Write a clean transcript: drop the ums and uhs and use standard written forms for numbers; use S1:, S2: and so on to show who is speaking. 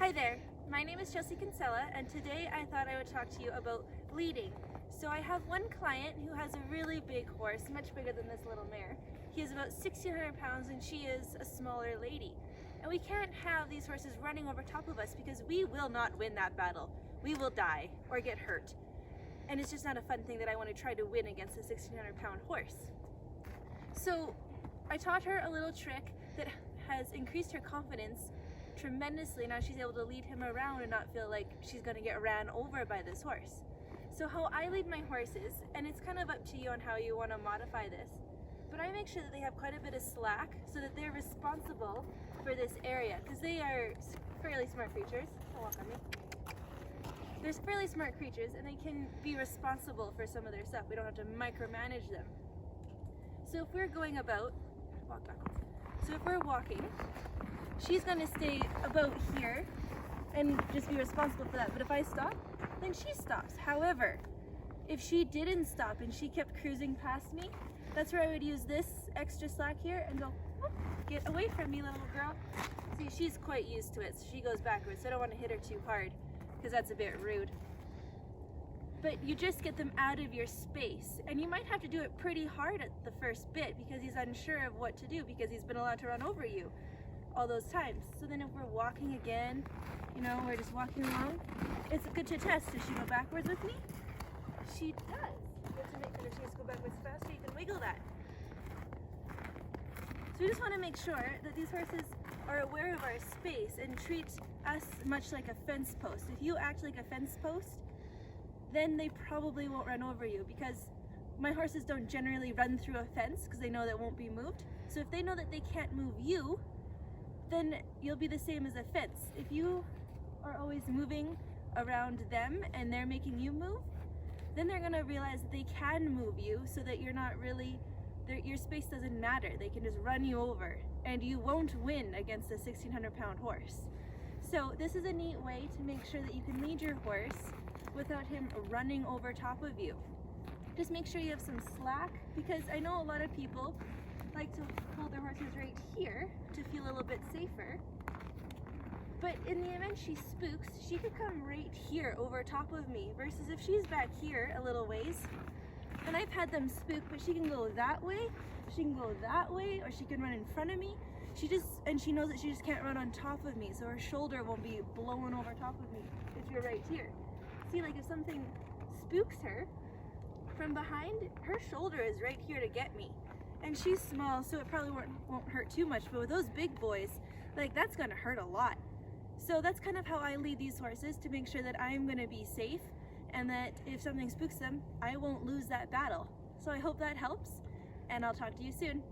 S1: Hi there, my name is Chelsea Kinsella, and today I thought I would talk to you about leading. So I have one client who has a really big horse, much bigger than this little mare. He is about 1,600 pounds and she is a smaller lady. And we can't have these horses running over top of us because we will not win that battle. We will die or get hurt. And it's just not a fun thing that I want to try to win against a 1,600 pound horse. So I taught her a little trick that has increased her confidence tremendously. Now she's able to lead him around and not feel like she's going to get ran over by this horse. So how I lead my horses, and it's kind of up to you on how you want to modify this, but I make sure that they have quite a bit of slack so that they're responsible for this area, because they are fairly smart creatures. Don't walk on me. They're fairly smart creatures and they can be responsible for some of their stuff. We don't have to micromanage them. So if we're going about, walk backwards. So if we're walking, she's going to stay about here and just be responsible for that. But if I stop, then she stops. However, if she didn't stop and she kept cruising past me, that's where I would use this extra slack here and go, whoop, get away from me, little girl. See, she's quite used to it, so she goes backwards. So I don't want to hit her too hard because that's a bit rude. But you just get them out of your space, and you might have to do it pretty hard at the first bit because he's unsure of what to do because he's been allowed to run over you all those times. So then if we're walking again, you know, we're just walking along, it's good to test. Does she go backwards with me? She does. You have to make sure if she has to go backwards faster, you can wiggle that. So we just want to make sure that these horses are aware of our space and treat us much like a fence post. If you act like a fence post, then they probably won't run over you, because my horses don't generally run through a fence because they know that won't be moved. So if they know that they can't move you, then you'll be the same as a fence. If you are always moving around them and they're making you move, then they're gonna realize that they can move you so that you're not really, your space doesn't matter. They can just run you over and you won't win against a 1,600 pound horse. So this is a neat way to make sure that you can lead your horse without him running over top of you. Just make sure you have some slack, because I know a lot of people like to hold their horses right here to feel a little bit safer. But in the event she spooks, she could come right here over top of me, versus if she's back here a little ways, and I've had them spook, but she can go that way, she can go that way, or she can run in front of me. And she knows that she just can't run on top of me, so her shoulder won't be blowing over top of me if you're right here. See, like if something spooks her from behind, her shoulder is right here to get me. And she's small, so it probably won't hurt too much, but with those big boys, like that's gonna hurt a lot. So that's kind of how I lead these horses, to make sure that I'm gonna be safe and that if something spooks them, I won't lose that battle. So I hope that helps, and I'll talk to you soon.